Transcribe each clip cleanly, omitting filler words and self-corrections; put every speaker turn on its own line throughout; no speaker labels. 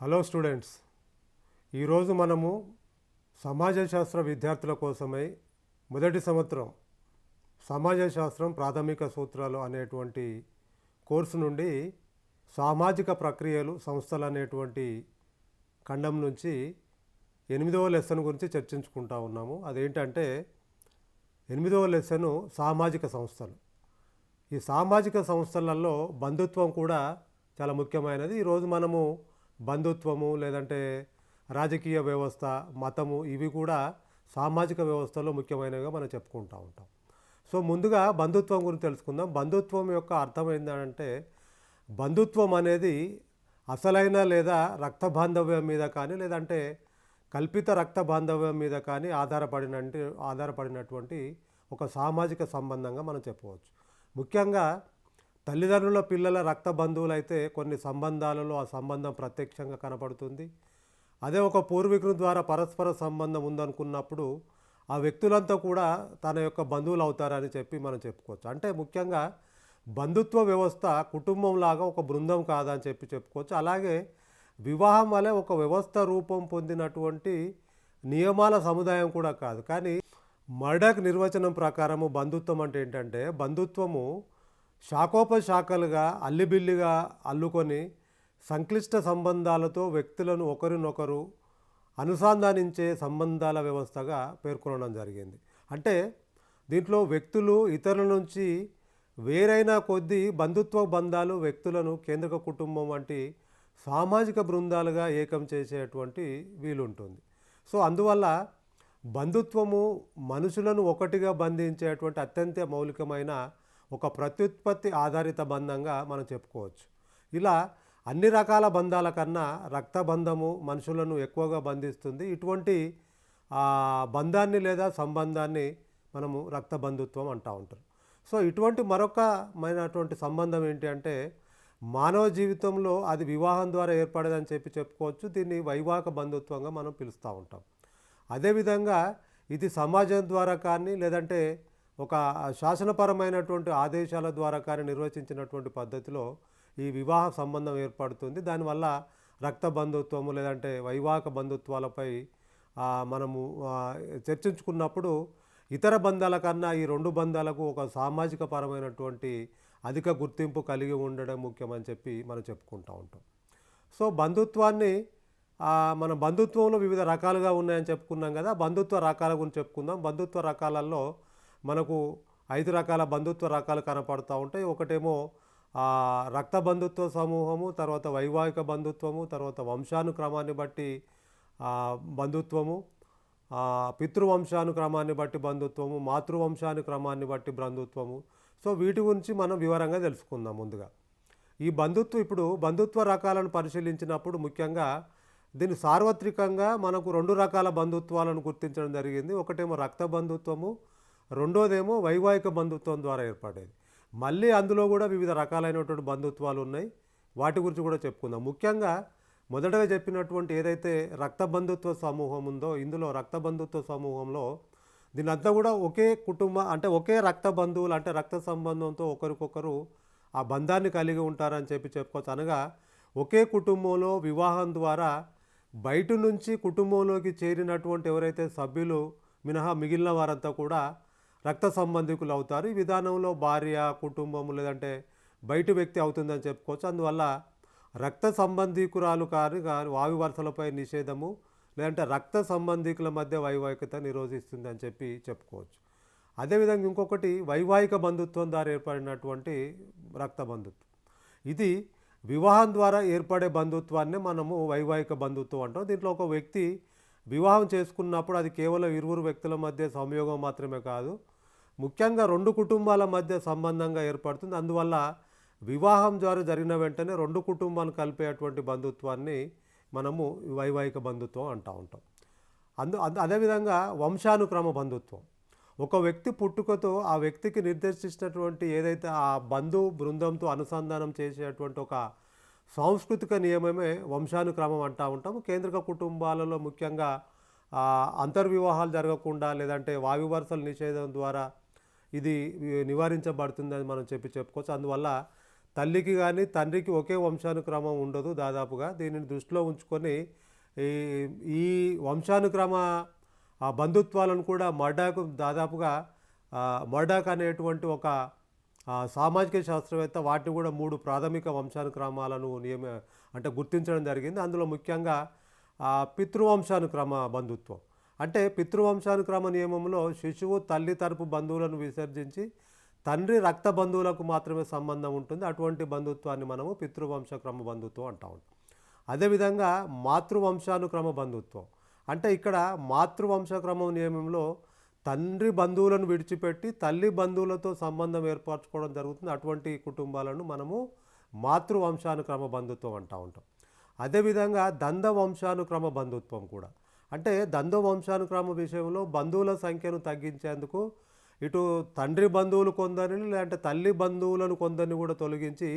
Hello students, ఈరోజు మనము సమాజ శాస్త్ర విద్యార్థుల కోసమై మొదటి సంవత్సరం సమాజ శాస్త్రం ప్రాథమిక సూత్రాలు అనేటువంటి కోర్సు నుండి సామాజిక ప్రక్రియలు సంస్థలు అనేటువంటి ఖండం నుంచి 8వ లెసన్ గురించి చర్చించుకుంటా ఉన్నాము. అదేంటంటే 8వ లెసను సామాజిక సంస్థలు. ఈ సామాజిక సంస్థలలో బంధుత్వం కూడా చాలా ముఖ్యమైనది. ఈరోజు మనము బంధుత్వము లేదంటే రాజకీయ వ్యవస్థ, మతము ఇవి కూడా సామాజిక వ్యవస్థలో ముఖ్యమైనవిగా మనం చెప్పుకుంటూ ఉంటాం. సో ముందుగా బంధుత్వం గురించి తెలుసుకుందాం. బంధుత్వం యొక్క అర్థం ఏంటంటే బంధుత్వం అనేది అసలైన లేదా రక్త బాంధవ్యం మీద కానీ లేదంటే కల్పిత రక్త బాంధవ్యం మీద కానీ ఆధారపడినటువంటి ఒక సామాజిక సంబంధంగా మనం చెప్పవచ్చు. ముఖ్యంగా తల్లిదండ్రుల పిల్లల రక్త బంధువులైతే కొన్ని సంబంధాలలో ఆ సంబంధం ప్రత్యక్షంగా కనపడుతుంది. అదే ఒక పూర్వీకుల ద్వారా పరస్పర సంబంధం ఉందనుకున్నప్పుడు ఆ వ్యక్తులంతా కూడా తన యొక్క బంధువులు అవుతారని చెప్పి మనం చెప్పుకోవచ్చు. అంటే ముఖ్యంగా బంధుత్వ వ్యవస్థ కుటుంబంలాగా ఒక బృందం కాదని చెప్పుకోవచ్చు. అలాగే వివాహం వలె ఒక వ్యవస్థ రూపం పొందినటువంటి నియమాల సముదాయం కూడా కాదు. కానీ మర్డాక్ నిర్వచనం ప్రకారము బంధుత్వం అంటే ఏంటంటే బంధుత్వము శాఖోపశాఖలుగా అల్లిబిల్లిగా అల్లుకొని సంక్లిష్ట సంబంధాలతో వ్యక్తులను ఒకరినొకరు అనుసంధానించే సంబంధాల వ్యవస్థగా పేర్కొనడం జరిగింది. అంటే దీంట్లో వ్యక్తులు ఇతరుల నుంచి వేరైన కొద్దీ బంధుత్వ బంధాలు వ్యక్తులను కేంద్రక కుటుంబం వంటి సామాజిక బృందాలుగా ఏకం చేసేటువంటి వీలుంటుంది. సో అందువల్ల బంధుత్వము మనుషులను ఒకటిగా బంధించేటువంటి అత్యంత మౌలికమైన ఒక ప్రత్యుత్పత్తి ఆధారిత బంధంగా మనం చెప్పుకోవచ్చు. ఇలా అన్ని రకాల బంధాల కన్నా రక్తబంధము మనుషులను ఎక్కువగా బంధిస్తుంది. ఇటువంటి బంధాన్ని లేదా సంబంధాన్ని మనము రక్త బంధుత్వం అంటూ ఉంటారు. సో ఇటువంటి మరొకమైనటువంటి సంబంధం ఏంటి అంటే మానవ జీవితంలో అది వివాహం ద్వారా ఏర్పడేదని చెప్పుకోవచ్చు. దీన్ని వైవాహిక బంధుత్వంగా మనం పిలుస్తూ ఉంటాం. అదేవిధంగా ఇది సమాజం ద్వారా కానీ లేదంటే ఒక శాసనపరమైనటువంటి ఆదేశాల ద్వారా కానీ నిర్వచించినటువంటి పద్ధతిలో ఈ వివాహ సంబంధం ఏర్పడుతుంది. దానివల్ల రక్త బంధుత్వము లేదంటే వైవాహిక బంధుత్వాలపై మనము చర్చించుకున్నప్పుడు ఇతర బంధాల కన్నా ఈ రెండు బంధాలకు ఒక సామాజిక పరమైనటువంటి అధిక గుర్తింపు కలిగి ఉండడం ముఖ్యమని చెప్పి మనం చెప్పుకుంటూ ఉంటాం. సో బంధుత్వాన్ని మన బంధుత్వంలో వివిధ రకాలుగా ఉన్నాయని చెప్పుకున్నాం కదా. బంధుత్వ రకాల గురించి చెప్పుకుందాం. బంధుత్వ రకాలలో మనకు 5 రకాల బంధుత్వ రకాలు కనపడుతూ ఉంటాయి. ఒకటేమో రక్త బంధుత్వ సమూహము, తర్వాత వైవాహిక బంధుత్వము, తర్వాత వంశానుక్రమాన్ని బట్టి బంధుత్వము, పితృవంశానుక్రమాన్ని బట్టి బంధుత్వము, మాతృవంశానుక్రమాన్ని బట్టి బంధుత్వము. సో వీటి గురించి మనం వివరంగా తెలుసుకుందాం. ముందుగా ఈ బంధుత్వ రకాలను పరిశీలించినప్పుడు ముఖ్యంగా దీన్ని సార్వత్రికంగా మనకు 2 రకాల బంధుత్వాలను గుర్తించడం జరిగింది. ఒకటేమో రక్త బంధుత్వము, రెండోదేమో వైవాహిక బంధుత్వం ద్వారా ఏర్పడేది. మళ్ళీ అందులో కూడా వివిధ రకాలైనటువంటి బంధుత్వాలు ఉన్నాయి. వాటి గురించి కూడా చెప్పుకుందాం. ముఖ్యంగా మొదటగా చెప్పినటువంటి ఏదైతే రక్త బంధుత్వ సమూహం ఉందో ఇందులో రక్త బంధుత్వ సమూహంలో దీనంతా కూడా ఒకే అంటే ఒకే రక్త బంధువులు అంటే రక్త సంబంధంతో ఒకరికొకరు ఆ బంధాన్ని కలిగి ఉంటారని చెప్పుకోవచ్చు. అనగా ఒకే కుటుంబంలో వివాహం ద్వారా బయట నుంచి కుటుంబంలోకి చేరినటువంటి ఎవరైతే సభ్యులు మినహా మిగిలిన వారంతా కూడా రక్త సంబంధికులు అవుతారు. ఈ విధానంలో భార్య, కుటుంబము లేదంటే బయట వ్యక్తి అవుతుందని చెప్పుకోవచ్చు. అందువల్ల రక్త సంబంధికురాలు కానీ వావి వరుసలపై నిషేధము లేదంటే రక్త సంబంధికుల మధ్య వైవాహికత నిరోధిస్తుంది అని చెప్పుకోవచ్చు. అదేవిధంగా ఇంకొకటి వైవాహిక బంధుత్వం ద్వారా ఏర్పడినటువంటి రక్త బంధుత్వం. ఇది వివాహం ద్వారా ఏర్పడే బంధుత్వాన్ని మనము వైవాహిక బంధుత్వం అంటాం. దీంట్లో ఒక వ్యక్తి వివాహం చేసుకున్నప్పుడు అది కేవలం ఇరువురు వ్యక్తుల మధ్య సంయోగం మాత్రమే కాదు, ముఖ్యంగా 2 కుటుంబాల మధ్య సంబంధంగా ఏర్పడుతుంది. అందువల్ల వివాహం ద్వారా జరిగిన వెంటనే 2 కుటుంబాలను కలిపేటువంటి బంధుత్వాన్ని మనము వైవాహిక బంధుత్వం అంటూ ఉంటాం. అదేవిధంగా వంశానుక్రమ బంధుత్వం. ఒక వ్యక్తి పుట్టుకతో ఆ వ్యక్తికి నిర్దేశించినటువంటి ఏదైతే ఆ బంధు బృందంతో అనుసంధానం చేసేటువంటి ఒక సాంస్కృతిక నియమమే వంశానుక్రమం అంటూ ఉంటాము. కేంద్రక కుటుంబాలలో ముఖ్యంగా అంతర్వివాహాలు జరగకుండా లేదంటే వావి వరుసల నిషేధం ద్వారా ఇది నివారించబడుతుందని మనం చెప్పుకోవచ్చు. అందువల్ల తల్లికి కానీ తండ్రికి ఒకే వంశానుక్రమం ఉండదు దాదాపుగా. దీనిని దృష్టిలో ఉంచుకొని ఈ ఈ వంశానుక్రమ బంధుత్వాలను కూడా మర్డాక్ దాదాపుగా మర్డాక్ అనేటువంటి ఒక సామాజిక శాస్త్రవేత్త వాటిని కూడా 3 ప్రాథమిక వంశానుక్రమాలను అంటే గుర్తించడం జరిగింది. అందులో ముఖ్యంగా పితృవంశానుక్రమ బంధుత్వం. అంటే పితృవంశానుక్రమ నియమంలో శిశువు తల్లి తరపు బంధువులను విసర్జించి తండ్రి రక్త బంధువులకు మాత్రమే సంబంధం ఉంటుంది. అటువంటి బంధుత్వాన్ని మనము పితృవంశక్రమ బంధుత్వం అంటా ఉంటాం. అదేవిధంగా మాతృవంశానుక్రమ బంధుత్వం. అంటే ఇక్కడ మాతృవంశక్రమం నియమంలో తండ్రి బంధువులను విడిచిపెట్టి తల్లి బంధువులతో సంబంధం ఏర్పరచుకోవడం జరుగుతుంది. అటువంటి కుటుంబాలను మనము మాతృవంశానుక్రమ బంధుత్వం అంటూ ఉంటాం. అదేవిధంగా దంద వంశానుక్రమ బంధుత్వం కూడా. అంటే దంద వంశానుక్రమ విషయంలో బంధువుల సంఖ్యను తగ్గించేందుకు ఇటు తండ్రి బంధువులు కొందరిని లేదంటే తల్లి బంధువులను కొందరిని కూడా తొలగించి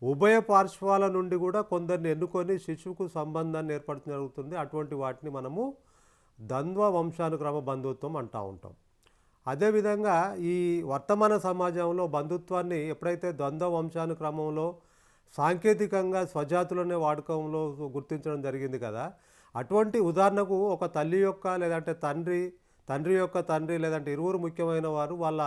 ఉభయ పార్శ్వాల నుండి కూడా కొందరిని ఎన్నుకొని శిశువుకు సంబంధాన్ని ఏర్పరచడం జరుగుతుంది. అటువంటి వాటిని మనము ద్వంద్వ వంశానుక్రమ బంధుత్వం అంటూ ఉంటాం. అదేవిధంగా ఈ వర్తమాన సమాజంలో బంధుత్వాన్ని ఎప్పుడైతే ద్వంద్వ వంశానుక్రమంలో సాంకేతికంగా స్వజాతులనే వాడకంలో గుర్తించడం జరిగింది కదా, అటువంటి ఉదాహరణకు ఒక తల్లి యొక్క లేదంటే తండ్రి యొక్క తండ్రి లేదంటే ఇరువురు ముఖ్యమైన వారు వాళ్ళ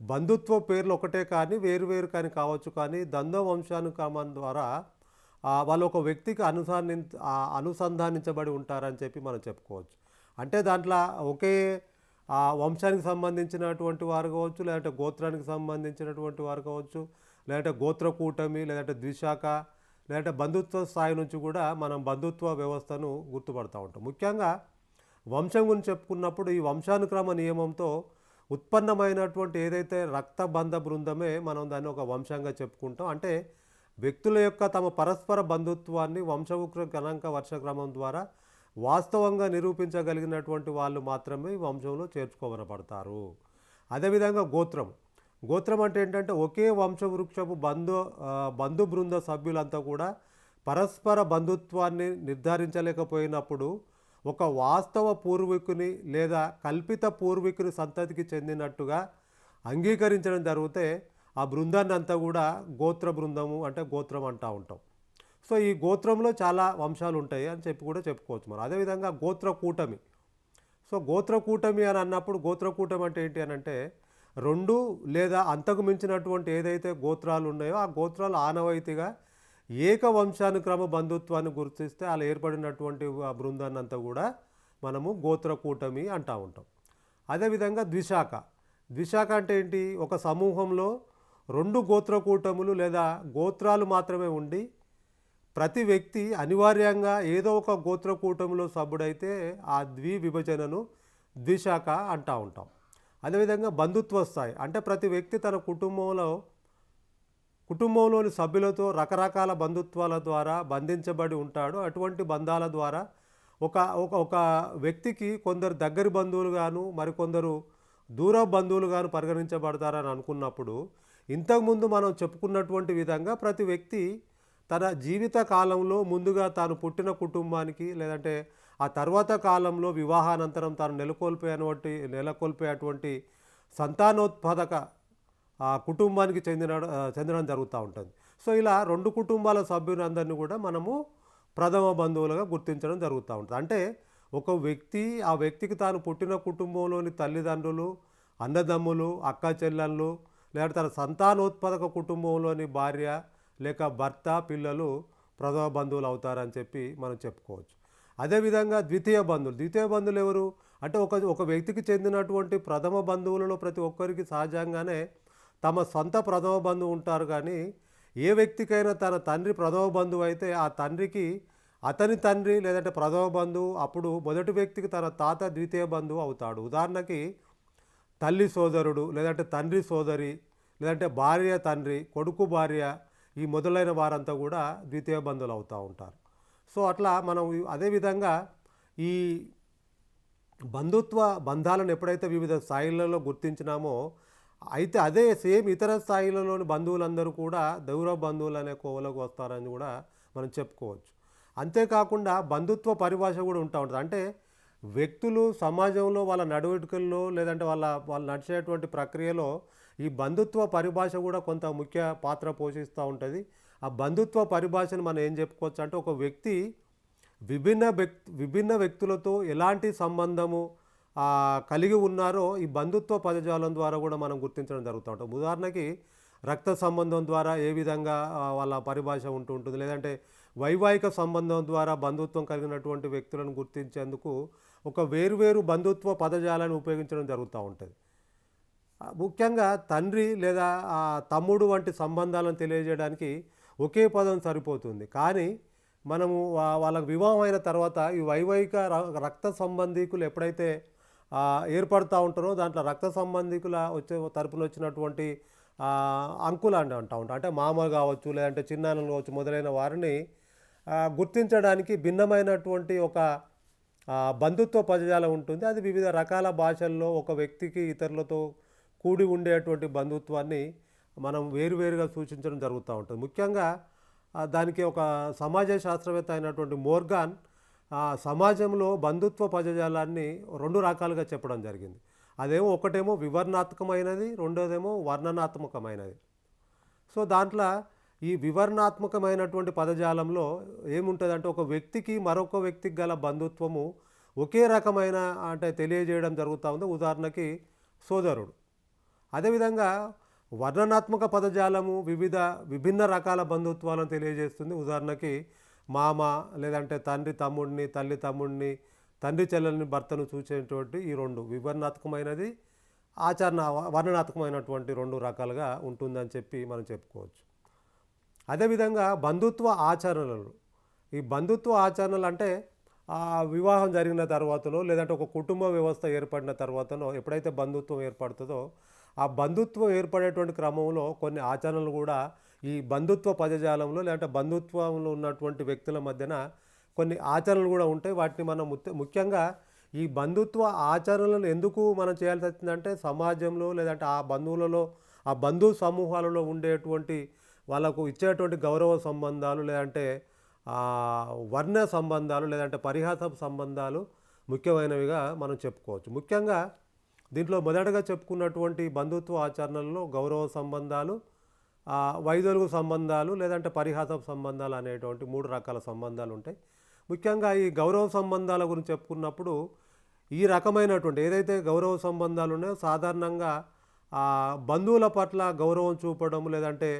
బంధుత్వ పేర్లు ఒకటే కానీ వేరు కానీ కావచ్చు, కానీ ద్వంద్వ వంశానుక్రమం ద్వారా వాళ్ళు ఒక వ్యక్తికి అనుసంధానించబడి ఉంటారని చెప్పి మనం చెప్పుకోవచ్చు. అంటే దాంట్లో ఒకే వంశానికి సంబంధించినటువంటి వారు కావచ్చు, లేదంటే గోత్రానికి సంబంధించినటువంటి వారు కావచ్చు, లేదంటే గోత్ర కూటమి, లేదంటే ద్విశాఖ, లేదంటే బంధుత్వ స్థాయి నుంచి కూడా మనం బంధుత్వ వ్యవస్థను గుర్తుపడుతూ ఉంటాం. ముఖ్యంగా వంశం గురించి చెప్పుకున్నప్పుడు ఈ వంశానుక్రమ నియమంతో ఉత్పన్నమైనటువంటి ఏదైతే రక్తబంధ బృందమే మనం దాన్ని ఒక వంశంగా చెప్పుకుంటాం. అంటే వ్యక్తుల యొక్క తమ పరస్పర బంధుత్వాన్ని వంశవృక్ష గణాంక వర్షక్రమం ద్వారా వాస్తవంగా నిరూపించగలిగినటువంటి వాళ్ళు మాత్రమే ఈ వంశంలో చేర్చుకోబడతారు. అదేవిధంగా గోత్రం అంటే ఏంటంటే ఒకే వంశవృక్షపు బంధు బృంద సభ్యులంతా కూడా పరస్పర బంధుత్వాన్ని నిర్ధారించలేకపోయినప్పుడు ఒక వాస్తవ పూర్వీకుని లేదా కల్పిత పూర్వీకుని సంతతికి చెందినట్టుగా అంగీకరించడం జరిగితే ఆ బృందాన్ని అంతా కూడా గోత్ర బృందము అంటే గోత్రం అంటూ ఉంటాం. సో ఈ గోత్రంలో చాలా వంశాలు ఉంటాయి అని చెప్పి కూడా చెప్పుకోవచ్చు మనం. అదేవిధంగా గోత్ర కూటమి. సో గోత్ర కూటమి అని అన్నప్పుడు గోత్ర కూటమి అంటే ఏంటి అని అంటే 2 లేదా అంతకు మించినటువంటి ఏదైతే గోత్రాలు ఉన్నాయో ఆ గోత్రాలు ఆనవాయితీగా ఏక వంశానుక్రమ బంధుత్వాన్ని గుర్తిస్తే అలా ఏర్పడినటువంటి బృందాన్ని అంతా కూడా మనము గోత్ర కూటమి అంటూ ఉంటాం. అదేవిధంగా ద్విశాఖ అంటే ఏంటి? ఒక సమూహంలో 2 గోత్ర కూటములు లేదా గోత్రాలు మాత్రమే ఉండి ప్రతి వ్యక్తి అనివార్యంగా ఏదో ఒక గోత్ర కూటమిలో సభ్యుడైతే ఆ విభజనను ద్విశాఖ అంటూ ఉంటాం. అదేవిధంగా బంధుత్వ స్థాయి అంటే ప్రతి వ్యక్తి తన కుటుంబంలోని సభ్యులతో రకరకాల బంధుత్వాల ద్వారా బంధించబడి ఉంటాడు. అటువంటి బంధాల ద్వారా ఒక వ్యక్తికి కొందరు దగ్గరి బంధువులుగాను మరికొందరు దూర బంధువులుగాను పరిగణించబడతారని అనుకున్నప్పుడు ఇంతకుముందు మనం చెప్పుకున్నటువంటి విధంగా ప్రతి వ్యక్తి తన జీవిత కాలంలో ముందుగా తాను పుట్టిన కుటుంబానికి లేదంటే ఆ తర్వాత కాలంలో వివాహానంతరం తాను నెలకొల్పేటువంటి సంతానోత్పాదక కుటుంబానికి చెందడం జరుగుతూ ఉంటుంది. సో ఇలా 2 కుటుంబాల సభ్యులందరినీ కూడా మనము ప్రథమ బంధువులుగా గుర్తించడం జరుగుతూ ఉంటుంది. అంటే ఒక వ్యక్తి ఆ వ్యక్తికి తాను పుట్టిన కుటుంబంలోని తల్లిదండ్రులు, అన్నదమ్ములు, అక్క చెల్లెళ్ళు లేదంటే తన సంతానోత్పాదక కుటుంబంలోని భార్య లేక భర్త, పిల్లలు ప్రథమ బంధువులు అవుతారని చెప్పి మనం చెప్పుకోవచ్చు. అదేవిధంగా ద్వితీయ బంధువులు ఎవరు అంటే ఒక వ్యక్తికి చెందినటువంటి ప్రథమ బంధువులలో ప్రతి ఒక్కరికి సహజంగానే తమ సొంత ప్రథమ బంధువు ఉంటారు. కానీ ఏ వ్యక్తికైనా తన తండ్రి ప్రథమ బంధువు అయితే ఆ తండ్రికి అతని తండ్రి లేదంటే ప్రథమ బంధువు అప్పుడు మొదటి వ్యక్తికి తన తాత ద్వితీయ బంధువు అవుతాడు. ఉదాహరణకి తల్లి సోదరుడు లేదంటే తండ్రి సోదరి లేదంటే భార్య తండ్రి, కొడుకు భార్య ఈ మొదలైన వారంతా కూడా ద్వితీయ బంధువులు అవుతూ ఉంటారు. సో అట్లా మనం అదేవిధంగా ఈ బంధుత్వ బంధాలను ఎప్పుడైతే వివిధ స్థాయిలలో గుర్తించినామో అయితే అదే సేమ్ ఇతర స్థాయిలలోని బంధువులందరూ కూడా దూర బంధువులు అనే కోవలోకి వస్తారని కూడా మనం చెప్పుకోవచ్చు. అంతేకాకుండా బంధుత్వ పరిభాష కూడా ఉంటుంది. అంటే వ్యక్తులు సమాజంలో వాళ్ళ నడవడికల్లో లేదంటే వాళ్ళు నడిచేటువంటి ప్రక్రియలో ఈ బంధుత్వ పరిభాష కూడా కొంత ముఖ్య పాత్ర పోషిస్తూ ఉంటుంది. ఆ బంధుత్వ పరిభాషను మనం ఏం చెప్పుకోవచ్చు అంటే, ఒక వ్యక్తి విభిన్న వ్యక్తులతో ఎలాంటి సంబంధము కలిగి ఉన్నారో ఈ బంధుత్వ పదజాలం ద్వారా కూడా మనం గుర్తించడం జరుగుతూ ఉంటుంది. ఉదాహరణకి రక్త సంబంధం ద్వారా ఏ విధంగా వాళ్ళ పరిభాష ఉంటుంది, లేదంటే వైవాహిక సంబంధం ద్వారా బంధుత్వం కలిగినటువంటి వ్యక్తులను గుర్తించేందుకు ఒక వేరువేరు బంధుత్వ పదజాలాన్ని ఉపయోగించడం జరుగుతూ ఉంటుంది. ముఖ్యంగా తండ్రి లేదా తమ్ముడు వంటి సంబంధాలను తెలియజేయడానికి ఒకే పదం సరిపోతుంది. కానీ మనము వాళ్ళకు వివాహం అయిన తర్వాత ఈ వైవాహిక రక్త సంబంధీకులు ఎప్పుడైతే ఏర్పడుతూ ఉంటారో, దాంట్లో రక్త సంబంధికుల తరపున వచ్చినటువంటి అంకులు అంటూ ఉంటాం. అంటే మామ కావచ్చు, లేదంటే చిన్నాన్నలు కావచ్చు, మొదలైన వారిని గుర్తించడానికి భిన్నమైనటువంటి ఒక బంధుత్వ పదజాలం ఉంటుంది. అది వివిధ రకాల భాషల్లో ఒక వ్యక్తికి ఇతరులతో కూడి ఉండేటువంటి బంధుత్వాన్ని మనం వేరువేరుగా సూచించడం జరుగుతూ ఉంటుంది. ముఖ్యంగా దానికి ఒక సమాజ శాస్త్రవేత్త అయినటువంటి మోర్గాన్ సమాజంలో బంధుత్వ పదజాలాన్ని 2 రకాలుగా చెప్పడం జరిగింది. అదేమో ఒకటేమో వివరణాత్మకమైనది, రెండోదేమో వర్ణనాత్మకమైనది. సో దాంట్లో ఈ వివరణాత్మకమైనటువంటి పదజాలంలో ఏముంటుందంటే, ఒక వ్యక్తికి మరొక వ్యక్తికి గల బంధుత్వము ఒకే రకమైన అంటే తెలియజేయడం జరుగుతూ ఉంది. ఉదాహరణకి సోదరుడు. అదేవిధంగా వర్ణనాత్మక పదజాలము విభిన్న రకాల బంధుత్వాలను తెలియజేస్తుంది. ఉదాహరణకి మామ, లేదంటే తండ్రి తమ్ముడిని, తల్లి తమ్ముడిని, తండ్రి చెల్లెల్ని, భర్తను సూచించేటువంటి ఈ 2 వివరణాత్మకమైనది, వర్ణనాత్మకమైనటువంటి 2 రకాలుగా ఉంటుందని చెప్పి మనం చెప్పుకోవచ్చు. అదేవిధంగా బంధుత్వ ఆచరణలు. ఈ బంధుత్వ ఆచరణలు అంటే వివాహం జరిగిన తర్వాతనో, లేదంటే ఒక కుటుంబ వ్యవస్థ ఏర్పడిన తర్వాతనో ఎప్పుడైతే బంధుత్వం ఏర్పడుతుందో, ఆ బంధుత్వం ఏర్పడేటువంటి క్రమంలో కొన్ని ఆచరణలు కూడా ఈ బంధుత్వ పదజాలంలో, లేదంటే బంధుత్వంలో ఉన్నటువంటి వ్యక్తుల మధ్యన కొన్ని ఆచరణలు కూడా ఉంటాయి. వాటిని మనం ముఖ్యంగా ఈ బంధుత్వ ఆచరణలను ఎందుకు మనం చేయాల్సి వచ్చిందంటే, సమాజంలో లేదంటే ఆ బంధువులలో, ఆ బంధు సమూహాలలో ఉండేటువంటి వాళ్ళకు ఇచ్చేటువంటి గౌరవ సంబంధాలు, లేదంటే వర్ణ సంబంధాలు, లేదంటే పరిహాస సంబంధాలు ముఖ్యమైనవిగా మనం చెప్పుకోవచ్చు. ముఖ్యంగా దీంట్లో మొదటగా చెప్పుకున్నటువంటి బంధుత్వ ఆచరణల్లో గౌరవ సంబంధాలు, వైదొలుగు సంబంధాలు, లేదంటే పరిహాస సంబంధాలు అనేటువంటి 3 రకాల సంబంధాలు ఉంటాయి. ముఖ్యంగా ఈ గౌరవ సంబంధాల గురించి చెప్పుకున్నప్పుడు, ఈ రకమైనటువంటి ఏదైతే గౌరవ సంబంధాలు ఉన్నాయో సాధారణంగా బంధువుల పట్ల గౌరవం చూపడం, లేదంటే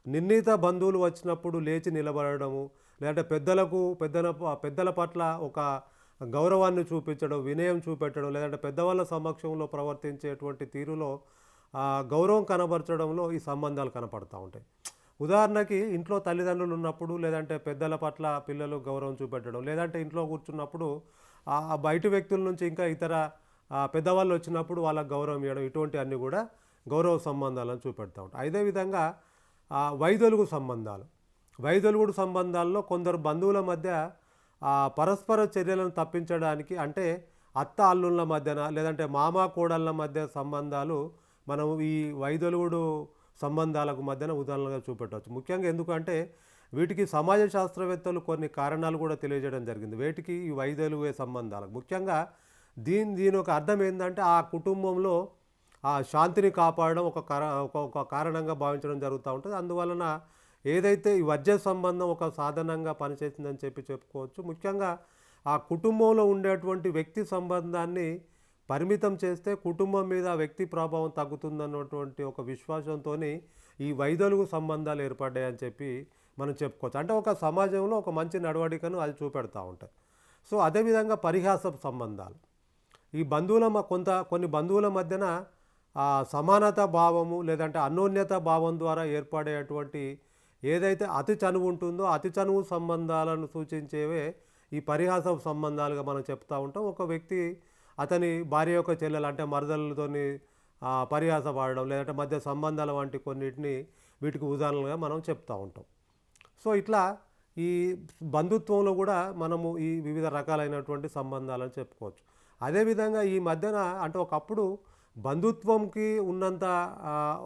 నిర్ణీత బంధువులు వచ్చినప్పుడు లేచి నిలబడము, లేదంటే పెద్దల పట్ల ఒక గౌరవాన్ని చూపించడం, వినయం చూపెట్టడం, లేదంటే పెద్దవాళ్ళ సమక్షంలో ప్రవర్తించేటువంటి తీరులో గౌరవం కనబరచడంలో ఈ సంబంధాలు కనపడుతూ ఉంటాయి. ఉదాహరణకి ఇంట్లో తల్లిదండ్రులు ఉన్నప్పుడు, లేదంటే పెద్దల పట్ల పిల్లలు గౌరవం చూపెట్టడం, లేదంటే ఇంట్లో కూర్చున్నప్పుడు బయట వ్యక్తుల నుంచి ఇంకా ఇతర పెద్దవాళ్ళు వచ్చినప్పుడు వాళ్ళకు గౌరవం ఇవ్వడం, ఇటువంటి అన్నీ కూడా గౌరవ సంబంధాలను చూపెడుతూ ఉంటాయి. అదేవిధంగా వైదొలుగు సంబంధాలు. వైదొలుగుడు సంబంధాల్లో కొందరు బంధువుల మధ్య పరస్పర చర్యలను తప్పించడానికి, అంటే అత్త అల్లుళ్ళ మధ్యన, లేదంటే మామ కోడళ్ళ మధ్య సంబంధాలు మనం ఈ వైదొలుగుడు సంబంధాలకు మధ్యన ఉదాహరణగా చూపెట్టవచ్చు. ముఖ్యంగా ఎందుకంటే వీటికి సమాజ శాస్త్రవేత్తలు కొన్ని కారణాలు కూడా తెలియజేయడం జరిగింది. వీటికి ఈ వైదొలుగే సంబంధాలకు ముఖ్యంగా దీని ఒక అర్థం ఏంటంటే, ఆ కుటుంబంలో శాంతిని కాపాడడం ఒక కారణంగా భావించడం జరుగుతూ ఉంటుంది. అందువలన ఏదైతే ఈ వజ్ర సంబంధం ఒక సాధనంగా పనిచేసిందని చెప్పుకోవచ్చు. ముఖ్యంగా ఆ కుటుంబంలో ఉండేటువంటి వ్యక్తి సంబంధాన్ని పరిమితం చేస్తే కుటుంబం మీద వ్యక్తి ప్రభావం తగ్గుతుందన్నటువంటి ఒక విశ్వాసంతో ఈ వైదొలుగు సంబంధాలు ఏర్పడ్డాయని చెప్పి మనం చెప్పుకోవచ్చు. అంటే ఒక సమాజంలో ఒక మంచి నడవడికను అది చూపెడతా ఉంటాయి. సో అదేవిధంగా పరిహాస సంబంధాలు. ఈ కొన్ని బంధువుల మధ్యన సమానత భావము, లేదంటే అన్యోన్యత భావం ద్వారా ఏర్పడేటువంటి ఏదైతే అతి చనువు ఉంటుందో అతి చనువు సంబంధాలను సూచించేవే ఈ పరిహాస సంబంధాలుగా మనం చెప్తూ ఉంటాం. ఒక వ్యక్తి అతని భార్య యొక్క చెల్లెలు అంటే మరదలతోని పరిహాస పడడం, లేదంటే మధ్య సంబంధాల వంటి కొన్నిటిని వీటికి ఉదాహరణలుగా మనం చెప్తూ ఉంటాం. సో ఇట్లా ఈ బంధుత్వంలో కూడా మనము ఈ వివిధ రకాలైనటువంటి సంబంధాలను చెప్పుకోవచ్చు. అదేవిధంగా ఈ మధ్యన అంటే ఒకప్పుడు బంధుత్వంకి ఉన్నంత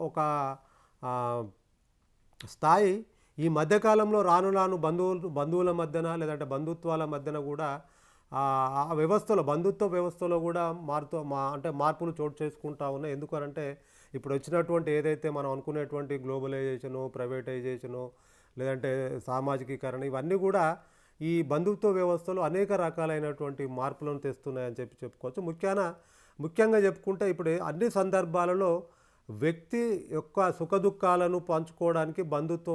ఒక స్థాయి ఈ మధ్యకాలంలో రాను బంధువుల మధ్యన, లేదంటే బంధుత్వాల మధ్యన కూడా బంధుత్వ వ్యవస్థలో కూడా మార్పులు చోటు చేసుకుంటా ఉన్నాయి. ఎందుకనంటే ఇప్పుడు వచ్చినటువంటి ఏదైతే మనం అనుకునేటువంటి గ్లోబలైజేషను, ప్రైవేటైజేషను, లేదంటే సామాజికీకరణ, ఇవన్నీ కూడా ఈ బంధుత్వ వ్యవస్థలో అనేక రకాలైనటువంటి మార్పులను తెస్తున్నాయని చెప్పుకోవచ్చు. ముఖ్యంగా చెప్పుకుంటే ఇప్పుడు అన్ని సందర్భాలలో వ్యక్తి యొక్క సుఖదుఖాలను పంచుకోవడానికి బంధుత్వ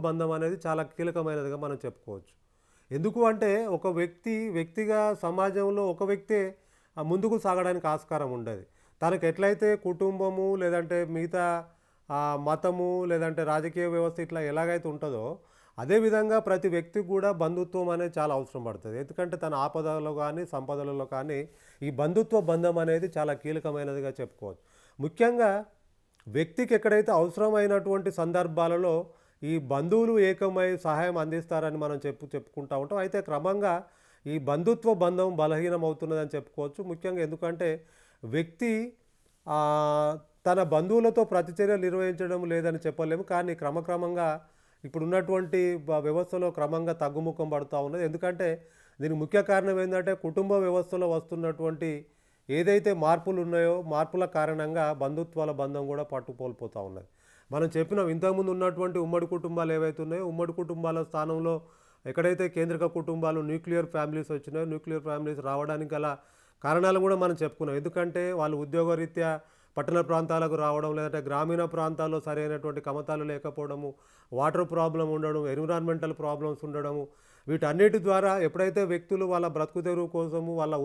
బంధం అనేది చాలా కీలకమైనదిగా మనం చెప్పుకోవచ్చు. ఎందుకు అంటే ఒక వ్యక్తిగా సమాజంలో ఒక వ్యక్తే ముందుకు సాగడానికి ఆస్కారం ఉండదు. తనకు ఎట్లయితే కుటుంబము, లేదంటే మిగతా మతము, లేదంటే రాజకీయ వ్యవస్థ ఇట్లా ఎలాగైతే ఉంటుందో అదేవిధంగా ప్రతి వ్యక్తికి కూడా బంధుత్వం అనేది చాలా అవసరం పడుతుంది. ఎందుకంటే తన ఆపదలో కానీ సంపదలలో కానీ ఈ బంధుత్వ బంధం అనేది చాలా కీలకమైనదిగా చెప్పుకోవచ్చు. ముఖ్యంగా వ్యక్తికి ఎక్కడైతే అవసరమైనటువంటి సందర్భాలలో ఈ బంధువులు ఏకమై సహాయం అందిస్తారని మనం చెప్పుకుంటూ ఉంటాం. అయితే క్రమంగా ఈ బంధుత్వ బంధం బలహీనం అవుతున్నదని చెప్పుకోవచ్చు. ముఖ్యంగా ఎందుకంటే వ్యక్తి తన బంధువులతో ప్రతిచర్యలు నిర్వహించడం లేదని చెప్పలేము. కానీ క్రమక్రమంగా ఇప్పుడున్నటువంటి వ్యవస్థలో క్రమంగా తగ్గుముఖం పడుతూ ఉన్నది. ఎందుకంటే దీనికి ముఖ్య కారణం ఏంటంటే కుటుంబ వ్యవస్థలో వస్తున్నటువంటి ఏదైతే మార్పులు ఉన్నాయో మార్పుల కారణంగా బంధుత్వాల బంధం కూడా పట్టుకోల్పోతూ ఉన్నది. మనం చెప్పినాం ఇంతకుముందు ఉన్నటువంటి ఉమ్మడి కుటుంబాలు ఏవైతే ఉన్నాయో ఉమ్మడి కుటుంబాల స్థానంలో ఎక్కడైతే కేంద్రక కుటుంబాలు న్యూక్లియర్ ఫ్యామిలీస్ వచ్చినాయో న్యూక్లియర్ ఫ్యామిలీస్ రావడానికి గల కారణాలు కూడా మనం చెప్పుకున్నాం. ఎందుకంటే వాళ్ళు ఉద్యోగరీత్యా పట్టణ ప్రాంతాలకు రావడం, లేదంటే గ్రామీణ ప్రాంతాల్లో సరైనటువంటి కమతాలు లేకపోవడము, వాటర్ ప్రాబ్లం ఉండడం, ఎన్విరాన్మెంటల్ ప్రాబ్లమ్స్ ఉండడము, వీటన్నిటి ద్వారా ఎప్పుడైతే వ్యక్తులు వాళ్ళ బ్రతుకు తెరువు కోసము వాళ్ళ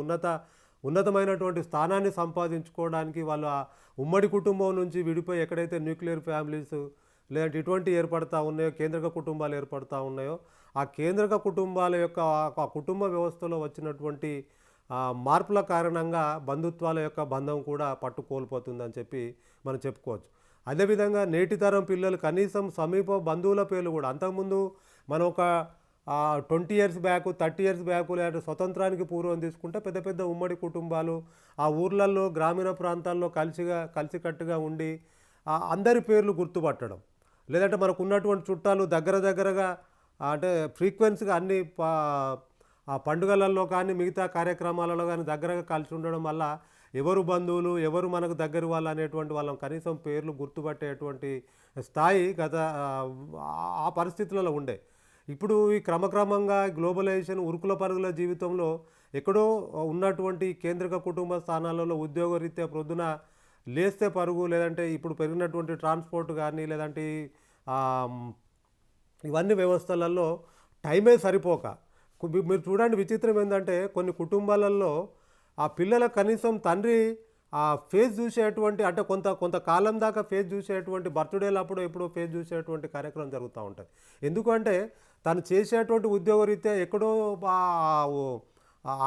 ఉన్నతమైనటువంటి స్థానాన్ని సంపాదించుకోవడానికి వాళ్ళు ఆ ఉమ్మడి కుటుంబం నుంచి విడిపోయి ఎక్కడైతే న్యూక్లియర్ ఫ్యామిలీస్ లేదంటే ఇటువంటి ఏర్పడతా ఉన్నాయో, కేంద్రక కుటుంబాలు ఏర్పడతా ఉన్నాయో, ఆ కేంద్రక కుటుంబాల యొక్క ఆ కుటుంబ వ్యవస్థలో వచ్చినటువంటి మార్పుల కారణంగా బంధుత్వాల యొక్క బంధం కూడా పట్టుకోల్పోతుందని చెప్పి మనం చెప్పుకోవచ్చు. అదేవిధంగా నేటి తరం పిల్లలు కనీసం సమీప బంధువుల పేర్లు కూడా అంతకుముందు మనం ఒక 20 ఇయర్స్ బ్యాక్ 30 ఇయర్స్ బ్యాక్ లేదంటే స్వతంత్రానికి పూర్వం తీసుకుంటే పెద్ద పెద్ద ఉమ్మడి కుటుంబాలు ఆ ఊర్లలో గ్రామీణ ప్రాంతాల్లో కలిసికట్టుగా ఉండి అందరి పేర్లు గుర్తుపట్టడం, లేదంటే మనకు ఉన్నటువంటి చుట్టాలు దగ్గరగా అంటే ఫ్రీక్వెన్సీగా అన్ని పండుగలలో కానీ మిగతా కార్యక్రమాలలో కానీ దగ్గరగా కలిసి ఉండడం వల్ల ఎవరు బంధువులు ఎవరు మనకు దగ్గర వాళ్ళు అనేటువంటి వాళ్ళం కనీసం పేర్లు గుర్తుపట్టేటువంటి స్థాయి ఆ పరిస్థితులలో ఉండే. ఇప్పుడు ఈ క్రమక్రమంగా గ్లోబలైజేషన్ ఉరుకుల పరుగుల జీవితంలో ఎక్కడో ఉన్నటువంటి కేంద్రక కుటుంబ స్థానాలలో ఉద్యోగరీత్యా ప్రొద్దున లేస్తే పరుగు, లేదంటే ఇప్పుడు పెరిగినటువంటి ట్రాన్స్పోర్ట్ కానీ లేదంటే ఇవన్నీ వ్యవస్థలలో టైమే సరిపోక మీరు చూడండి విచిత్రం ఏంటంటే కొన్ని కుటుంబాలలో ఆ పిల్లల కనీసం తండ్రి ఆ ఫేస్ చూసేటువంటి అంటే కొంతకాలం దాకా ఫేస్ చూసేటువంటి బర్త్డేలప్పుడు ఎప్పుడో ఫేస్ చూసేటువంటి కార్యక్రమం జరుగుతూ ఉంటుంది. ఎందుకంటే తను చేసేటువంటి ఉద్యోగరీత్యా ఎక్కడో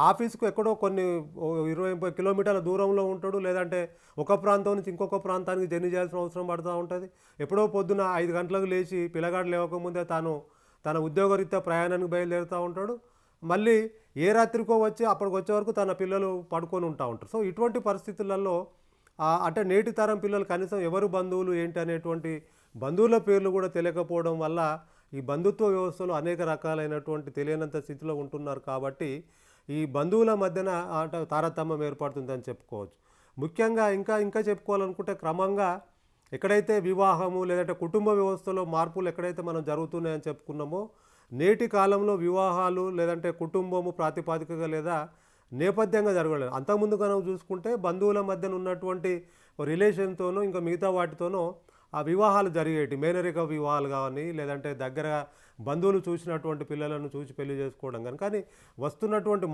ఆఫీస్కు ఎక్కడో కొన్ని 20-30 కిలోమీటర్ల దూరంలో ఉంటాడు, లేదంటే ఒక ప్రాంతం నుంచి ఇంకొక ప్రాంతానికి జర్నీ చేయాల్సిన అవసరం పడుతూ ఉంటుంది. ఎప్పుడో పొద్దున 5 గంటలకు లేచి పిల్లగాడు లేవకముందే తన ఉద్యోగరీత్యా ప్రయాణానికి బయలుదేరుతూ ఉంటాడు. మళ్ళీ ఏ రాత్రికో వచ్చి అప్పటికి వచ్చే వరకు తన పిల్లలు పడుకొని ఉంటా ఉంటారు. సో ఇటువంటి పరిస్థితులలో అంటే నేటి తరం పిల్లలు కనీసం ఎవరు బంధువులు ఏంటి అనేటువంటి బంధువుల పేర్లు కూడా తెలియకపోవడం వల్ల ఈ బంధుత్వ వ్యవస్థలో అనేక రకాలైనటువంటి తెలియనంత స్థితిలో ఉంటున్నారు. కాబట్టి ఈ బంధువుల మధ్యన అంటే తారతమ్యం ఏర్పడుతుందని చెప్పుకోవచ్చు. ముఖ్యంగా ఇంకా చెప్పుకోవాలనుకుంటే క్రమంగా ఎక్కడైతే వివాహము లేదంటే కుటుంబ వ్యవస్థలో మార్పులు ఎక్కడైతే మనం జరుగుతున్నాయని చెప్పుకున్నామో నేటి కాలంలో వివాహాలు లేదంటే కుటుంబము ప్రాతిపాదికగా లేదా నేపథ్యంగా జరగలేదు. అంతకుముందు మనం చూసుకుంటే బంధువుల మధ్యన ఉన్నటువంటి రిలేషన్తోనూ ఇంకా మిగతా వాటితోనూ ఆ వివాహాలు జరిగేటి, మేనరిక వివాహాలు కానీ లేదంటే దగ్గర బంధువులు చూసినటువంటి పిల్లలను చూసి పెళ్లి చేసుకోవడం కానీ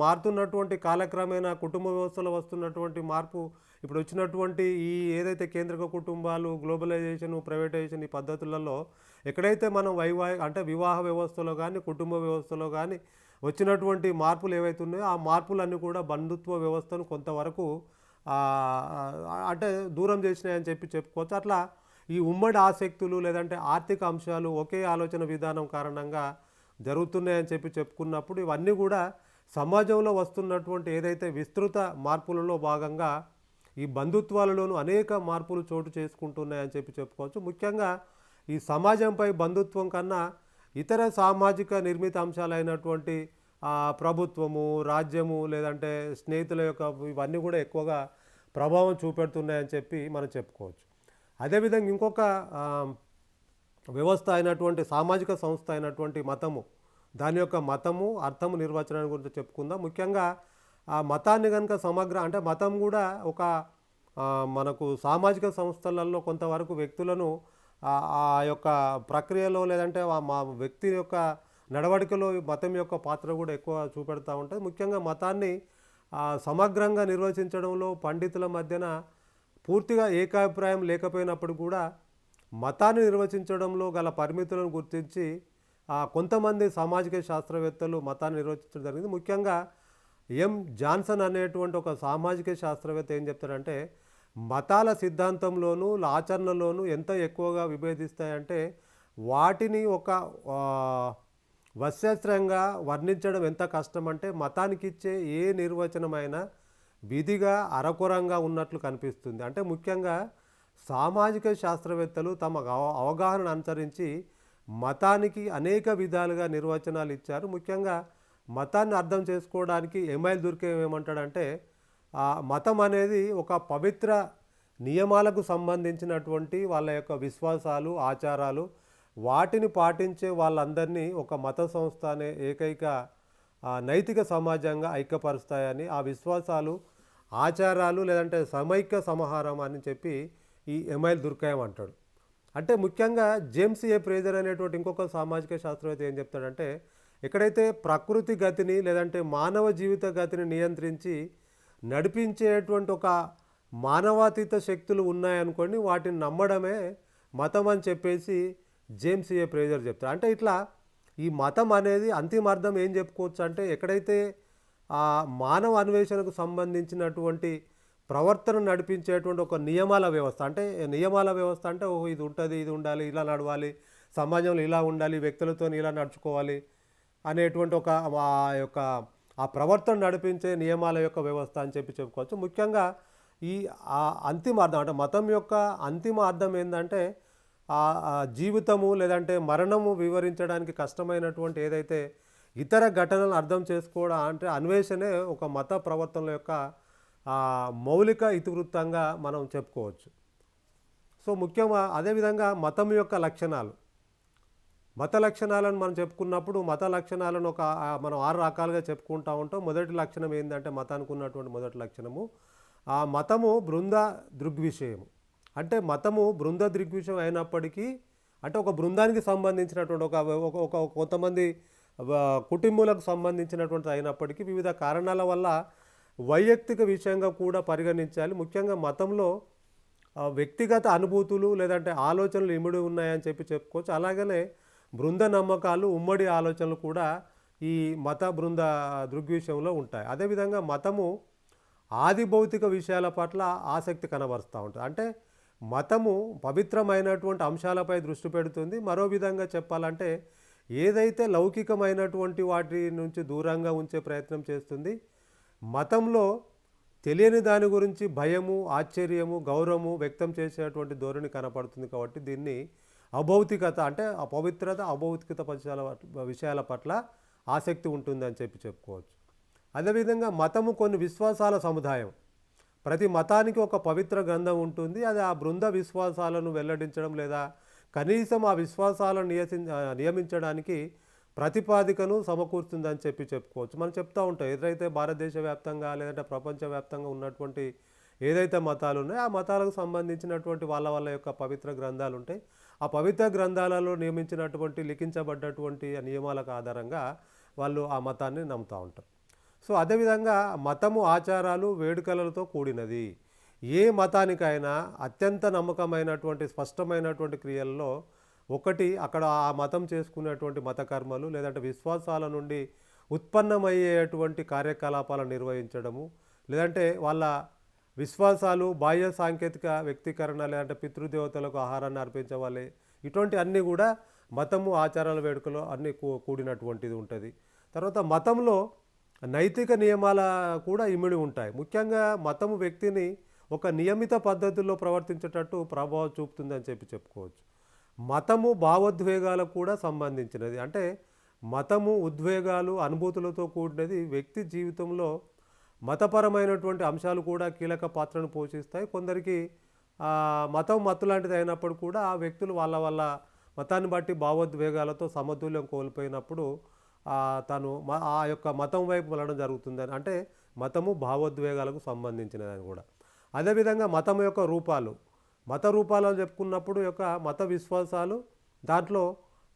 మారుతున్నటువంటి కాలక్రమేణా కుటుంబ వ్యవస్థలో వస్తున్నటువంటి మార్పు ఇప్పుడు వచ్చినటువంటి ఈ ఏదైతే కేంద్రక కుటుంబాలు గ్లోబలైజేషన్ ప్రైవేటైజేషన్ ఈ పద్ధతులలో ఎక్కడైతే మనం అంటే వివాహ వ్యవస్థలో కానీ కుటుంబ వ్యవస్థలో కానీ వచ్చినటువంటి మార్పులు ఏవైతే ఉన్నాయో ఆ మార్పులన్నీ కూడా బంధుత్వ వ్యవస్థను కొంతవరకు అంటే దూరం చేసినాయని చెప్పుకోవచ్చు. అట్లా ఈ ఉమ్మడి ఆసక్తులు లేదంటే ఆర్థిక అంశాలు ఒకే ఆలోచన విధానం కారణంగా జరుగుతున్నాయని చెప్పుకున్నప్పుడు ఇవన్నీ కూడా సమాజంలో వస్తున్నటువంటి ఏదైతే విస్తృత మార్పులలో భాగంగా ఈ బంధుత్వాలలోనూ అనేక మార్పులు చోటు చేసుకుంటున్నాయని చెప్పుకోవచ్చు. ముఖ్యంగా ఈ సమాజంపై బంధుత్వం కన్నా ఇతర సామాజిక నిర్మిత అంశాలైనటువంటి ప్రభుత్వము, రాజ్యము లేదంటే స్నేహితుల యొక్క ఇవన్నీ కూడా ఎక్కువగా ప్రభావం చూపెడుతున్నాయని చెప్పి మనం చెప్పుకోవచ్చు. అదేవిధంగా ఇంకొక వ్యవస్థ అయినటువంటి సామాజిక సంస్థ అయినటువంటి మతము, దాని యొక్క మతము అర్థము నిర్వచనాన్ని గురించి చెప్పుకుందాం. ముఖ్యంగా ఆ మతాన్ని కనుక అంటే మతం కూడా ఒక మనకు సామాజిక సంస్థలలో కొంతవరకు వ్యక్తులను ఆ యొక్క ప్రక్రియలో లేదంటే మా వ్యక్తి యొక్క నడవడికలో మతం యొక్క పాత్ర కూడా ఎక్కువ చూపెడతా ఉంటుంది. ముఖ్యంగా మతాన్ని సమగ్రంగా నిర్వచించడంలో పండితుల మధ్యన పూర్తిగా ఏకాభిప్రాయం లేకపోయినప్పుడు కూడా మతాన్ని నిర్వచించడంలో గల పరిమితులను గుర్తించి కొంతమంది సామాజిక శాస్త్రవేత్తలు మతాన్ని నిర్వచించడం జరిగింది. ముఖ్యంగా జాన్సన్ అనేటువంటి ఒక సామాజిక శాస్త్రవేత్త ఏం చెప్తాడంటే, మతాల సిద్ధాంతంలోనూ ఆచరణలోనూ ఎంత ఎక్కువగా విభేదిస్తాయంటే వాటిని ఒక వశాస్త్రంగా వర్ణించడం ఎంత కష్టం అంటే మతానికి ఇచ్చే ఏ నిర్వచనమైనా విధిగా అరకొరంగా ఉన్నట్లు కనిపిస్తుంది. అంటే ముఖ్యంగా సామాజిక శాస్త్రవేత్తలు తమ అవగాహనను అనుసరించి మతానికి అనేక విధాలుగా నిర్వచనాలు ఇచ్చారు. ముఖ్యంగా మతాన్ని అర్థం చేసుకోవడానికి ఎమైల్ దుర్కheim ఏమంటాడంటే, మతం అనేది ఒక పవిత్ర నియమాలకు సంబంధించినటువంటి వాళ్ళ యొక్క విశ్వాసాలు, ఆచారాలు, వాటిని పాటించే వాళ్ళందరినీ ఒక మత సంస్థ అనే ఏకైక నైతిక సమాజంగా ఐక్యపరుస్తాయని, ఆ విశ్వాసాలు, ఆచారాలు లేదంటే సమైక్య సమాహారం అని చెప్పి ఈ ఎమైల్ దుర్కheim అంటాడు. అంటే ముఖ్యంగా జేమ్స్ ఏ ప్రేజర్ అనేటువంటి ఇంకొక సామాజిక శాస్త్రవేత్త ఏం చెప్తాడంటే, ఎక్కడైతే ప్రకృతి గతిని లేదంటే మానవ జీవిత గతిని నియంత్రించి నడిపించేటువంటి ఒక మానవాతీత శక్తులు ఉన్నాయనుకోండి, వాటిని నమ్మడమే మతం అని చెప్పేసి జేమ్స్ ఏ ప్రేజర్ చెప్తారు. అంటే ఇట్లా ఈ మతం అనేది అంతిమార్థం ఏం చెప్పుకోవచ్చు అంటే, ఎక్కడైతే మానవ అన్వేషణకు సంబంధించినటువంటి ప్రవర్తన నడిపించేటువంటి ఒక నియమాల వ్యవస్థ, అంటే నియమాల వ్యవస్థ అంటే ఓహో ఇది ఉంటుంది, ఇది ఉండాలి, ఇలా నడవాలి, సమాజంలో ఇలా ఉండాలి, వ్యక్తులతో ఇలా నడుచుకోవాలి అనేటువంటి ఒక యొక్క ఆ ప్రవర్తన నడిపించే నియమాల యొక్క వ్యవస్థ అని చెప్పి చెప్పుకోవచ్చు. ముఖ్యంగా ఈ అంతిమ అర్థం అంటే మతం యొక్క అంతిమ అర్థం ఏంటంటే, జీవితము లేదంటే మరణము వివరించడానికి కష్టమైనటువంటి ఏదైతే ఇతర ఘటనలు అర్థం చేసుకోవడం అంటే అన్వేషణే ఒక మత ప్రవర్తనల యొక్క మౌలిక ఇతివృత్తంగా మనం చెప్పుకోవచ్చు. సో ముఖ్యంగా అదేవిధంగా మతం యొక్క లక్షణాలు, మత లక్షణాలను మనం చెప్పుకున్నప్పుడు మత లక్షణాలను మనం 6 రకాలుగా చెప్పుకుంటూ ఉంటాం. మొదటి లక్షణం ఏంటంటే, మతానికి ఉన్నటువంటి మొదటి లక్షణము మతము బృంద దృగ్విషయము. అంటే మతము బృంద దృగ్విషయం అయినప్పటికీ, అంటే ఒక బృందానికి సంబంధించినటువంటి ఒక కొంతమంది కుటుంబాలకు సంబంధించినటువంటి అయినప్పటికీ వివిధ కారణాల వల్ల వైయక్తిక విషయంగా కూడా పరిగణించాలి. ముఖ్యంగా మతంలో వ్యక్తిగత అనుభూతులు లేదంటే ఆలోచనలు ఇమిడి ఉన్నాయని చెప్పి చెప్పుకోవచ్చు. అలాగనే బృంద నమ్మకాలు, ఉమ్మడి ఆలోచనలు కూడా ఈ మత బృంద దృగ్విషయంలో ఉంటాయి. అదేవిధంగా మతము ఆది భౌతిక విషయాల పట్ల ఆసక్తి కనబరుస్తూ ఉంటుంది. అంటే మతము పవిత్రమైనటువంటి అంశాలపై దృష్టి పెడుతుంది. మరో విధంగా చెప్పాలంటే ఏదైతే లౌకికమైనటువంటి వాటి నుంచి దూరంగా ఉంచే ప్రయత్నం చేస్తుంది. మతంలో తెలియని దాని గురించి భయము, ఆశ్చర్యము, గౌరవము వ్యక్తం చేసేటువంటి ధోరణి కనపడుతుంది. కాబట్టి దీన్ని అభౌతికత అంటే అపవిత్రత, అభౌతికత విషయాల పట్ల ఆసక్తి ఉంటుందని చెప్పి చెప్పుకోవచ్చు. అదేవిధంగా మతము కొన్ని విశ్వాసాల సముదాయం. ప్రతి మతానికి ఒక పవిత్ర గ్రంథం ఉంటుంది. అది ఆ బృంద విశ్వాసాలను వెల్లడించడం లేదా కనీసం ఆ విశ్వాసాలను నియమించడానికి ప్రతిపాదికను సమకూరుతుందని చెప్పి చెప్పుకోవచ్చు. మనం చెప్తూ ఉంటాం, ఏదైతే భారతదేశ వ్యాప్తంగా లేదంటే ప్రపంచవ్యాప్తంగా ఉన్నటువంటి ఏదైతే మతాలు ఉన్నాయో ఆ మతాలకు సంబంధించినటువంటి వాళ్ళ యొక్క పవిత్ర గ్రంథాలు ఉంటాయి. ఆ పవిత్ర గ్రంథాలలో నియమించినటువంటి లిఖించబడ్డటువంటి నియమాలకు ఆధారంగా వాళ్ళు ఆ మతాన్ని నమ్ముతూ ఉంటారు. సో అదేవిధంగా మతము ఆచారాలు, వేడుకలతో కూడినది. ఏ మతానికైనా అత్యంత నమ్మకమైనటువంటి స్పష్టమైనటువంటి క్రియల్లో ఒకటి అక్కడ ఆ మతం చేసుకునేటువంటి మత కర్మలు లేదంటే విశ్వాసాల నుండి ఉత్పన్నమయ్యేటువంటి కార్యకలాపాలను నిర్వహించడము, లేదంటే వాళ్ళ విశ్వాసాలు, బాహ్య సాంకేతిక వ్యక్తీకరణ లేదంటే పితృదేవతలకు ఆహారాన్ని అర్పించవాలి. ఇటువంటి అన్నీ కూడా మతము, ఆచారాల, వేడుకలు అన్నీ కూడినటువంటిది ఉంటుంది. తర్వాత మతంలో నైతిక నియమాల కూడా ఇమిడి ఉంటాయి. ముఖ్యంగా మతము వ్యక్తిని ఒక నియమిత పద్ధతుల్లో ప్రవర్తించేటట్టు ప్రభావం చూపుతుందని చెప్పి చెప్పుకోవచ్చు. మతము భావోద్వేగాలకు కూడా సంబంధించినది. అంటే మతము ఉద్వేగాలు, అనుభూతులతో కూడినది. వ్యక్తి జీవితంలో మతపరమైనటువంటి అంశాలు కూడా కీలక పాత్రను పోషిస్తాయి. కొందరికి మతం మత్తు లాంటిది అయినప్పుడు కూడా ఆ వ్యక్తులు వాళ్ళ వాళ్ళ మతాన్ని బట్టి భావోద్వేగాలతో సమతుల్యం కోల్పోయినప్పుడు తను ఆ యొక్క మతం వైపు వెళ్ళడం జరుగుతుందని, అంటే మతము భావోద్వేగాలకు సంబంధించినదని కూడా. అదేవిధంగా మతం యొక్క రూపాలు, మత రూపాలు అని చెప్పుకున్నప్పుడు యొక్క మత విశ్వాసాలు, దాంట్లో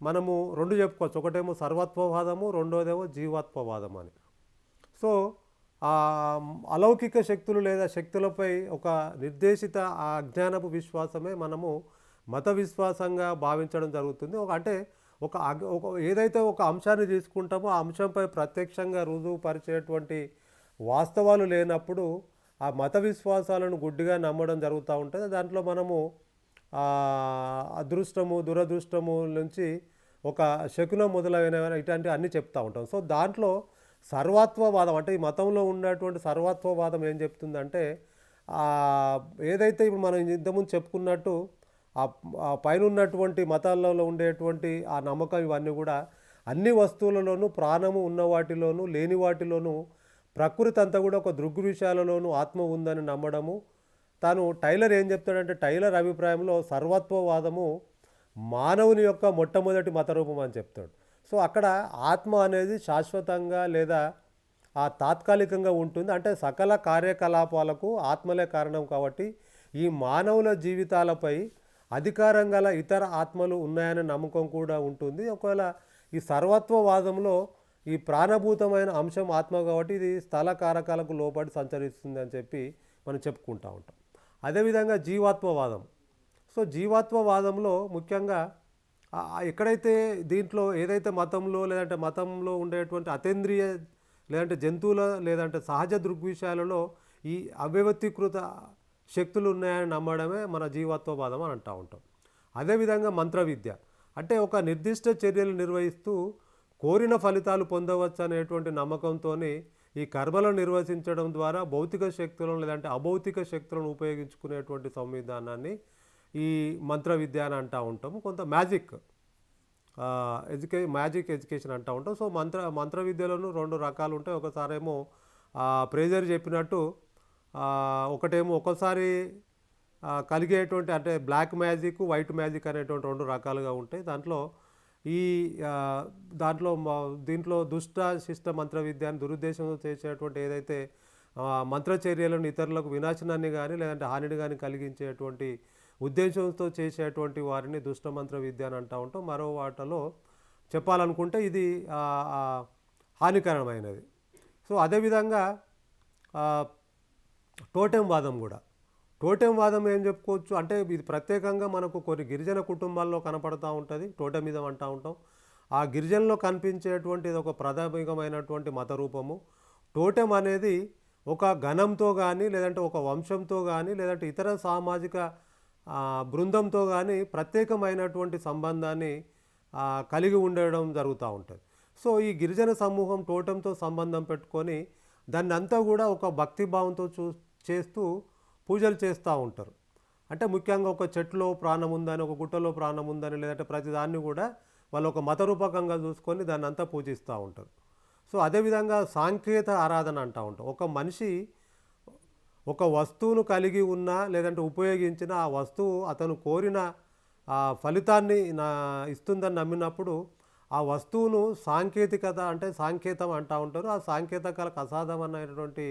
మనము రెండు చెప్పుకోవచ్చు. ఒకటేమో సర్వత్వవాదము, రెండోదేమో జీవాత్మవాదం అని. సో అలౌకిక శక్తులు లేదా శక్తులపై ఒక నిర్దేశిత అజ్ఞానపు విశ్వాసమే మనము మత విశ్వాసంగా భావించడం జరుగుతుంది. అంటే ఒక ఏదైతే ఒక అంశాన్ని తీసుకుంటామో ఆ అంశంపై ప్రత్యక్షంగా రుజువుపరిచేటువంటి వాస్తవాలు లేనప్పుడు ఆ మత విశ్వాసాలను గుడ్డిగా నమ్మడం జరుగుతూ ఉంటుంది. దాంట్లో మనము అదృష్టము, దురదృష్టము నుంచి ఒక శకునం మొదలైన ఇట్లాంటివి అన్నీ చెప్తూ ఉంటాం. సో దాంట్లో సర్వత్వవాదం, అంటే ఈ మతంలో ఉన్నటువంటి సర్వత్వవాదం ఏం చెప్తుందంటే, ఏదైతే ఇప్పుడు మనం ఇంతకుముందు చెప్పుకున్నట్టు పైన ఉన్నటువంటి మతాలలో ఉండేటువంటి ఆ నమ్మకం ఇవన్నీ కూడా అన్ని వస్తువులలోనూ, ప్రాణము ఉన్న వాటిలోనూ లేని వాటిలోనూ, ప్రకృతి అంతా కూడా ఒక దృగ్విషయాలలోనూ ఆత్మ ఉందని నమ్మడము. టైలర్ ఏం చెప్తాడంటే, టైలర్ అభిప్రాయంలో సర్వత్వవాదము మానవుని యొక్క మొట్టమొదటి మతరూపం అని చెప్తాడు. సో అక్కడ ఆత్మ అనేది శాశ్వతంగా లేదా తాత్కాలికంగా ఉంటుంది. అంటే సకల కార్యకలాపాలకు ఆత్మలే కారణం కాబట్టి ఈ మానవుల జీవితాలపై అధికారం గల ఇతర ఆత్మలు ఉన్నాయనే నమ్మకం కూడా ఉంటుంది. ఒకవేళ ఈ సర్వత్వవాదంలో ఈ ప్రాణభూతమైన అంశం ఆత్మ కాబట్టి ఇది స్థల కారకాలకు లోబడి సంచరిస్తుంది అని చెప్పి మనం చెప్పుకుంటూ ఉంటాం. అదేవిధంగా జీవాత్మవాదం. సో జీవాత్మవాదంలో ముఖ్యంగా ఎక్కడైతే దీంట్లో ఏదైతే మతంలో ఉండేటువంటి అతీంద్రియ లేదంటే జంతువుల లేదంటే సహజ దృగ్విషయాలలో ఈ అవ్యవస్థీకృత శక్తులు ఉన్నాయని నమ్మడమే మన జీవాత్మవాదం అని అంటూ ఉంటాం. అదేవిధంగా మంత్ర విద్య, అంటే ఒక నిర్దిష్ట చర్యలు నిర్వహిస్తూ కోరిన ఫలితాలు పొందవచ్చు అనేటువంటి నమ్మకంతో ఈ కర్మలను నిర్వహించడం ద్వారా భౌతిక శక్తులను లేదంటే అభౌతిక శక్తులను ఉపయోగించుకునేటువంటి సంవిధానాన్ని ఈ మంత్ర విద్య అని అంటూ ఉంటాము. కొంత మ్యాజిక్ ఎడ్యుకేషన్ అంటూ ఉంటాం. సో మంత్ర విద్యలోనూ రెండు రకాలు ఉంటాయి. ఒకసారేమో ప్రేజర్ చెప్పినట్టు ఒకటేమో ఒక్కోసారి కలిగేటువంటి, అంటే బ్లాక్ మ్యాజిక్, వైట్ మ్యాజిక్ అనేటువంటి రెండు రకాలుగా ఉంటాయి. దీంట్లో దుష్ట శిష్ట మంత్ర విద్యను దురుద్దేశంతో చేసేటువంటి ఏదైతే మంత్రచర్యలను ఇతరులకు వినాశనాన్ని కానీ లేదంటే హానిని కానీ కలిగించేటువంటి ఉద్దేశంతో చేసేటువంటి వారిని దుష్ట మంత్ర విద్య అని అంటూ ఉంటాం. మరో వాటిలో చెప్పాలనుకుంటే ఇది హానికరమైనది. సో అదేవిధంగా టోటెం వాదం కూడా. టోటెం వాదం ఏం చెప్పుకోవచ్చు అంటే, ఇది ప్రత్యేకంగా మనకు కొన్ని గిరిజన కుటుంబాల్లో కనపడుతూ ఉంటుంది. టోటెమిజం అంటూ ఉంటాం. ఆ గిరిజనలో కనిపించేటువంటి ఒక ప్రాథమికమైనటువంటి మత రూపము. టోటెం అనేది ఒక గణంతో కానీ లేదంటే ఒక వంశంతో కానీ లేదంటే ఇతర సామాజిక బృందంతో కానీ ప్రత్యేకమైనటువంటి సంబంధాన్ని కలిగి ఉండడం జరుగుతూ ఉంటుంది. సో ఈ గిరిజన సమూహం టోటెంతో సంబంధం పెట్టుకొని దాన్ని అంతా కూడా ఒక భక్తిభావంతో చేస్తూ పూజలు చేస్తూ ఉంటారు. అంటే ముఖ్యంగా ఒక చెట్టులో ప్రాణం ఉందని, ఒక గుట్టలో ప్రాణం ఉందని, లేదంటే ప్రతిదాన్ని కూడా వాళ్ళు ఒక మతరూపకంగా చూసుకొని దాన్ని అంతా పూజిస్తూ ఉంటారు. సో అదేవిధంగా సాంకేత ఆరాధన అంటూ ఉంటాం. ఒక మనిషి ఒక వస్తువును కలిగి ఉన్నా లేదంటే ఉపయోగించిన ఆ వస్తువు అతను కోరిన ఫలితాన్ని ఇస్తుందని నమ్మినప్పుడు ఆ వస్తువును సాంకేతికత అంటే సాంకేతం అంటూ ఉంటారు. ఆ సాంకేతికాలకు అసాధమైనటువంటి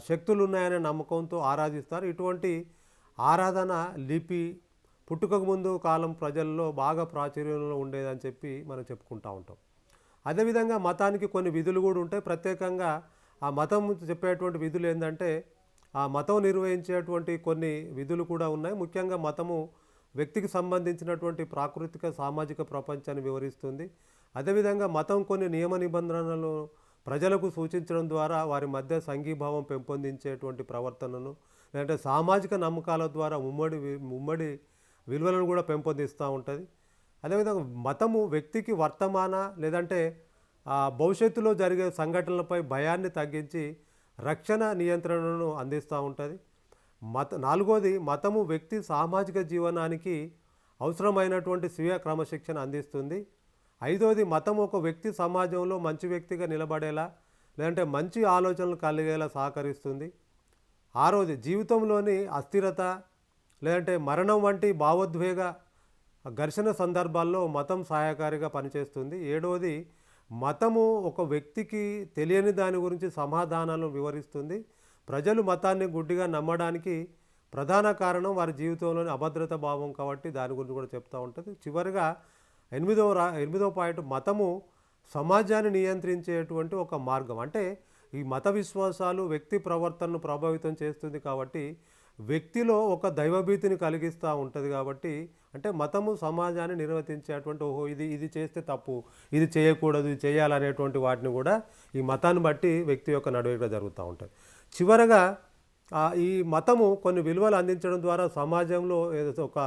శక్తులు ఉన్నాయనే నమ్మకంతో ఆరాధిస్తారు. ఇటువంటి ఆరాధన లిపి పుట్టుకకు ముందు కాలం ప్రజల్లో బాగా ప్రాచుర్యంలో ఉండేదని చెప్పి మనం చెప్పుకుంటూ ఉంటాం. అదేవిధంగా మతానికి కొన్ని విధులు కూడా ఉంటాయి. ప్రత్యేకంగా ఆ మతం చెప్పేటువంటి విధులు ఏంటంటే, ఆ మతం నిర్వహించేటువంటి కొన్ని విధులు కూడా ఉన్నాయి. ముఖ్యంగా మతము వ్యక్తికి సంబంధించినటువంటి ప్రాకృతిక సామాజిక ప్రపంచాన్ని వివరిస్తుంది. అదేవిధంగా మతం కొన్ని నియమ నిబంధనలు ప్రజలకు సూచించడం ద్వారా వారి మధ్య సంఘీభావం పెంపొందించేటువంటి ప్రవర్తనను లేదంటే సామాజిక నమ్మకాల ద్వారా ఉమ్మడి విలువలను కూడా పెంపొందిస్తూ ఉంటుంది. అదేవిధంగా మతము వ్యక్తికి వర్తమాన లేదంటే భవిష్యత్తులో జరిగే సంఘటనలపై భయాన్ని తగ్గించి రక్షణ నియంత్రణను అందిస్తూ ఉంటుంది. నాలుగోది, మతము వ్యక్తి సామాజిక జీవనానికి అవసరమైనటువంటి స్వీయ క్రమశిక్షణ అందిస్తుంది. ఐదోది, మతం ఒక వ్యక్తి సమాజంలో మంచి వ్యక్తిగా నిలబడేలా లేదంటే మంచి ఆలోచనలు కలిగేలా సహకరిస్తుంది. ఆరోది జీవితంలోని అస్థిరత లేదంటే మరణం వంటి భావోద్వేగ ఘర్షణ సందర్భాల్లో మతం సహాయకారిగా పనిచేస్తుంది. ఏడవది మతము ఒక వ్యక్తికి తెలియని దాని గురించి సమాధానాలను వివరిస్తుంది. ప్రజలు మతాన్ని గుడ్డిగా నమ్మడానికి ప్రధాన కారణం వారి జీవితంలోని అభద్రత భావం కాబట్టి దాని గురించి కూడా చెప్తూ ఉంటుంది. చివరిగా ఎనిమిదవ పాయింట్ మతము సమాజాన్ని నియంత్రించేటువంటి ఒక మార్గం. అంటే ఈ మత విశ్వాసాలు వ్యక్తి ప్రవర్తనను ప్రభావితం చేస్తుంది కాబట్టి వ్యక్తిలో ఒక దైవభీతిని కలిగిస్తూ ఉంటుంది కాబట్టి అంటే మతము సమాజాన్ని నిర్వర్తించేటువంటి ఓహో ఇది ఇది చేస్తే తప్పు, ఇది చేయకూడదు, ఇది చేయాలనేటువంటి వాటిని కూడా ఈ మతాన్ని బట్టి వ్యక్తి యొక్క నడవడిక జరుగుతూ ఉంటుంది. చివరగా ఈ మతము కొన్ని విలువలు అందించడం ద్వారా సమాజంలో ఏదో ఒక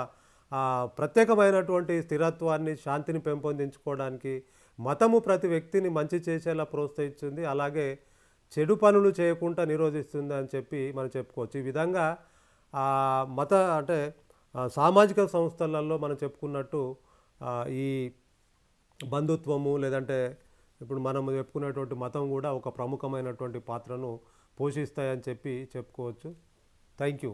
ప్రత్యేకమైనటువంటి స్థిరత్వాన్ని శాంతిని పెంపొందించుకోవడానికి మతము ప్రతి వ్యక్తిని మంచి చేసేలా ప్రోత్సహిస్తుంది. అలాగే చెడు పనులు చేయకుండా నిరోధిస్తుంది అని చెప్పి మనం చెప్పుకోవచ్చు. ఈ విధంగా మత అంటే సామాజిక సంస్థలలో మనం చెప్పుకున్నట్టు ఈ బంధుత్వము లేదంటే ఇప్పుడు మనం చెప్పుకునేటువంటి మతం కూడా ఒక ప్రముఖమైనటువంటి పాత్రను పోషిస్తాయని చెప్పి చెప్పుకోవచ్చు. Thank you.